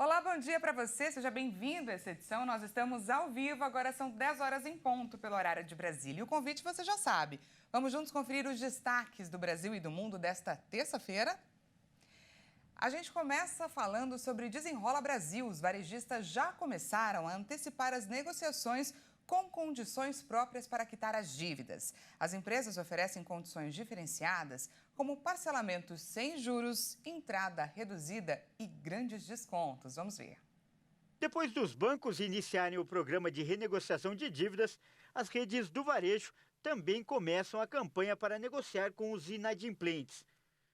Olá, bom dia para você, seja bem-vindo a essa edição. Nós estamos ao vivo, agora são 10 horas em ponto pelo horário de Brasília. E o convite você já sabe. Vamos juntos conferir os destaques do Brasil e do mundo desta terça-feira? A gente começa falando sobre Desenrola Brasil. Os varejistas já começaram a antecipar as negociações com condições próprias para quitar as dívidas. As empresas oferecem condições diferenciadas, como parcelamentos sem juros, entrada reduzida e grandes descontos. Vamos ver. Depois dos bancos iniciarem o programa de renegociação de dívidas, as redes do varejo também começam a campanha para negociar com os inadimplentes.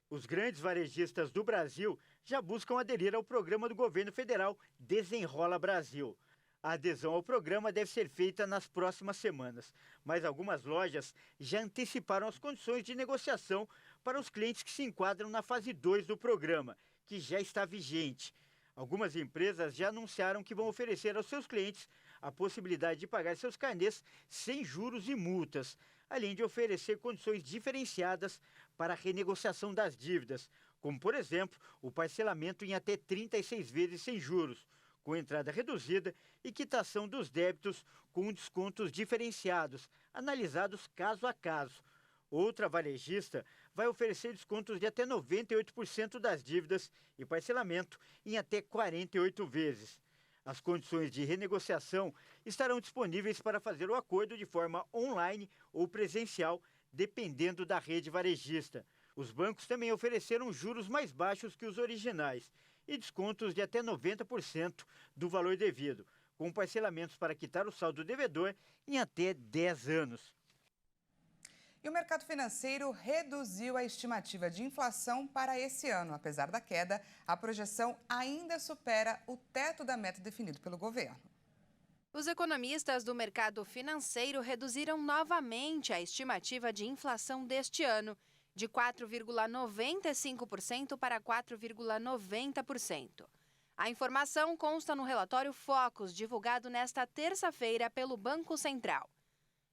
Os grandes varejistas do Brasil já buscam aderir ao programa do governo federal Desenrola Brasil. A adesão ao programa deve ser feita nas próximas semanas, mas algumas lojas já anteciparam as condições de negociação para os clientes que se enquadram na fase 2 do programa, que já está vigente. Algumas empresas já anunciaram que vão oferecer aos seus clientes a possibilidade de pagar seus carnês sem juros e multas, além de oferecer condições diferenciadas para a renegociação das dívidas, como, por exemplo, o parcelamento em até 36 vezes sem juros, com entrada reduzida e quitação dos débitos com descontos diferenciados, analisados caso a caso. Outra varejista vai oferecer descontos de até 98% das dívidas e parcelamento em até 48 vezes. As condições de renegociação estarão disponíveis para fazer o acordo de forma online ou presencial, dependendo da rede varejista. Os bancos também ofereceram juros mais baixos que os originais e descontos de até 90% do valor devido, com parcelamentos para quitar o saldo devedor em até 10 anos. E o mercado financeiro reduziu a estimativa de inflação para esse ano. Apesar da queda, a projeção ainda supera o teto da meta definido pelo governo. Os economistas do mercado financeiro reduziram novamente a estimativa de inflação deste ano, de 4,95% para 4,90%. A informação consta no relatório Focus, divulgado nesta terça-feira pelo Banco Central.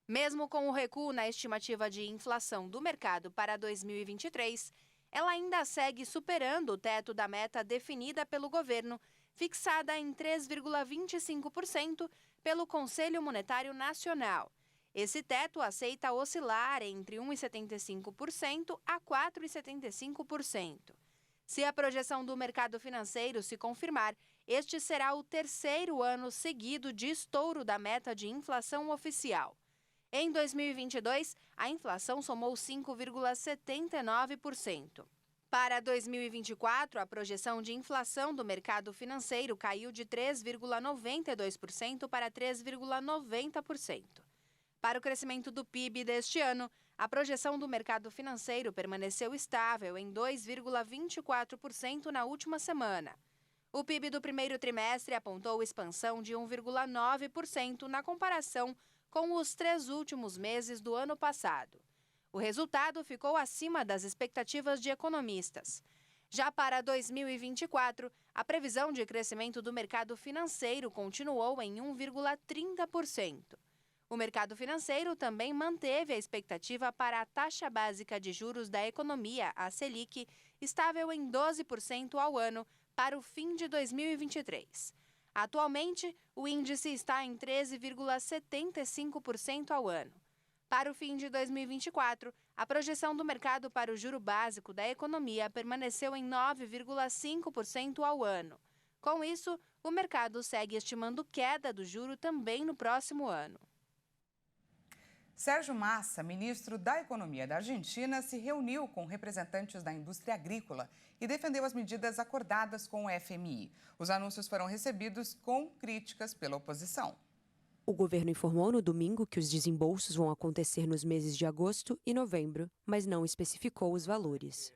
Mesmo com o recuo na estimativa de inflação do mercado para 2023, ela ainda segue superando o teto da meta definida pelo governo, fixada em 3,25% pelo Conselho Monetário Nacional. Esse teto aceita oscilar entre 1,75% a 4,75%. Se a projeção do mercado financeiro se confirmar, este será o terceiro ano seguido de estouro da meta de inflação oficial. Em 2022, a inflação somou 5,79%. Para 2024, a projeção de inflação do mercado financeiro caiu de 3,92% para 3,90%. Para o crescimento do PIB deste ano, a projeção do mercado financeiro permaneceu estável em 2,24% na última semana. O PIB do primeiro trimestre apontou expansão de 1,9% na comparação com os 3 últimos meses do ano passado. O resultado ficou acima das expectativas de economistas. Já para 2024, a previsão de crescimento do mercado financeiro continuou em 1,30%. O mercado financeiro também manteve a expectativa para a taxa básica de juros da economia, a Selic, estável em 12% ao ano para o fim de 2023. Atualmente, o índice está em 13,75% ao ano. Para o fim de 2024, a projeção do mercado para o juro básico da economia permaneceu em 9,5% ao ano. Com isso, o mercado segue estimando queda do juro também no próximo ano. Sérgio Massa, ministro da Economia da Argentina, se reuniu com representantes da indústria agrícola e defendeu as medidas acordadas com o FMI. Os anúncios foram recebidos com críticas pela oposição. O governo informou no domingo que os desembolsos vão acontecer nos meses de agosto e novembro, mas não especificou os valores.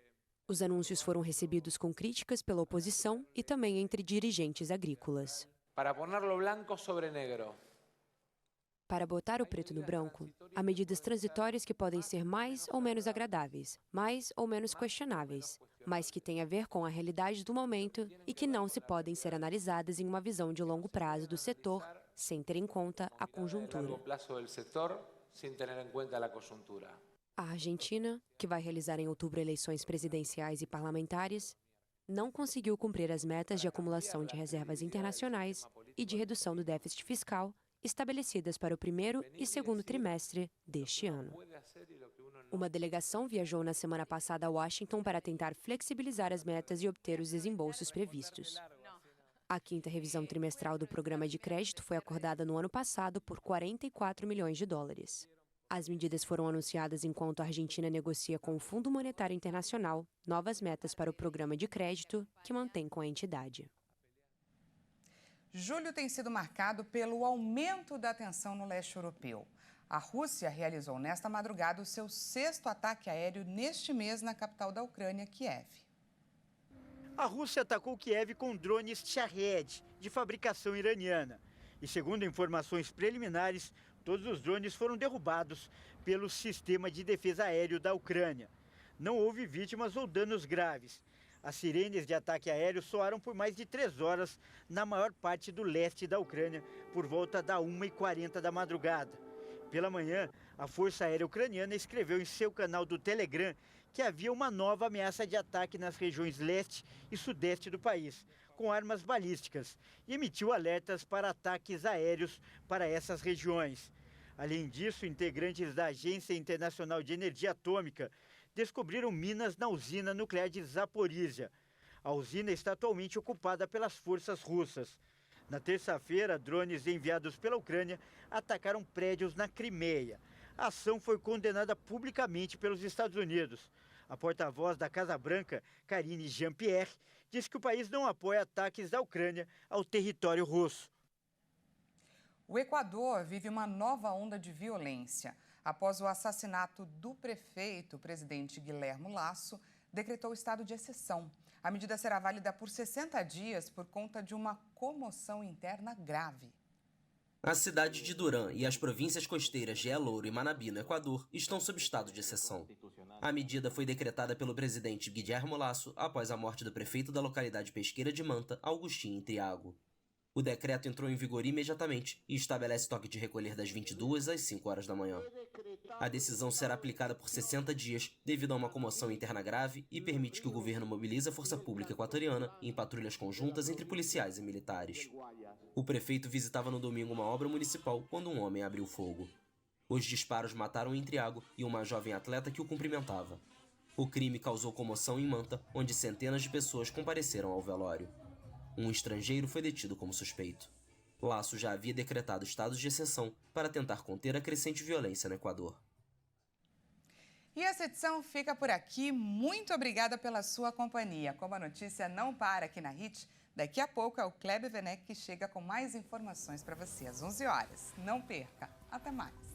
Os anúncios foram recebidos com críticas pela oposição e também entre dirigentes agrícolas. Para ponerlo blanco sobre negro. Para botar o preto no branco, há medidas transitórias que podem ser mais ou menos agradáveis, mais ou menos questionáveis, mas que têm a ver com a realidade do momento e que não se podem ser analisadas em uma visão de longo prazo do setor, sem ter em conta a conjuntura. A Argentina, que vai realizar em outubro eleições presidenciais e parlamentares, não conseguiu cumprir as metas de acumulação de reservas internacionais e de redução do déficit fiscal estabelecidas para o primeiro e segundo trimestre deste ano. Uma delegação viajou na semana passada a Washington para tentar flexibilizar as metas e obter os desembolsos previstos. A quinta revisão trimestral do programa de crédito foi acordada no ano passado por 44 milhões de dólares. As medidas foram anunciadas enquanto a Argentina negocia com o Fundo Monetário Internacional novas metas para o programa de crédito que mantém com a entidade. Julho tem sido marcado pelo aumento da tensão no leste europeu. A Rússia realizou nesta madrugada o seu 6º ataque aéreo neste mês na capital da Ucrânia, Kiev. A Rússia atacou Kiev com drones Shahed, de fabricação iraniana. E segundo informações preliminares, todos os drones foram derrubados pelo sistema de defesa aéreo da Ucrânia. Não houve vítimas ou danos graves. As sirenes de ataque aéreo soaram por mais de 3 horas na maior parte do leste da Ucrânia, por volta da 1h40 da madrugada. Pela manhã, a Força Aérea Ucraniana escreveu em seu canal do Telegram que havia uma nova ameaça de ataque nas regiões leste e sudeste do país, com armas balísticas, e emitiu alertas para ataques aéreos para essas regiões. Além disso, integrantes da Agência Internacional de Energia Atômica descobriram minas na usina nuclear de Zaporizhia. A usina está atualmente ocupada pelas forças russas. Na terça-feira, drones enviados pela Ucrânia atacaram prédios na Crimeia. A ação foi condenada publicamente pelos Estados Unidos. A porta-voz da Casa Branca, Karine Jean-Pierre, disse que o país não apoia ataques da Ucrânia ao território russo. O Equador vive uma nova onda de violência. Após o assassinato do prefeito, o presidente Guilherme Lasso decretou estado de exceção. A medida será válida por 60 dias por conta de uma comoção interna grave. A cidade de Durán e as províncias costeiras de El Oro e Manabí, no Equador, estão sob estado de exceção. A medida foi decretada pelo presidente Guilherme Lasso após a morte do prefeito da localidade pesqueira de Manta, Agustín Triago. O decreto entrou em vigor imediatamente e estabelece toque de recolher das 22 às 5 horas da manhã. A decisão será aplicada por 60 dias devido a uma comoção interna grave e permite que o governo mobilize a força pública equatoriana em patrulhas conjuntas entre policiais e militares. O prefeito visitava no domingo uma obra municipal quando um homem abriu fogo. Os disparos mataram Intriago e uma jovem atleta que o cumprimentava. O crime causou comoção em Manta, onde centenas de pessoas compareceram ao velório. Um estrangeiro foi detido como suspeito. Lasso já havia decretado estados de exceção para tentar conter a crescente violência no Equador. E essa edição fica por aqui. Muito obrigada pela sua companhia. Como a notícia não para aqui na HIT, daqui a pouco é o Kleber Werneck que chega com mais informações para você às 11 horas. Não perca. Até mais.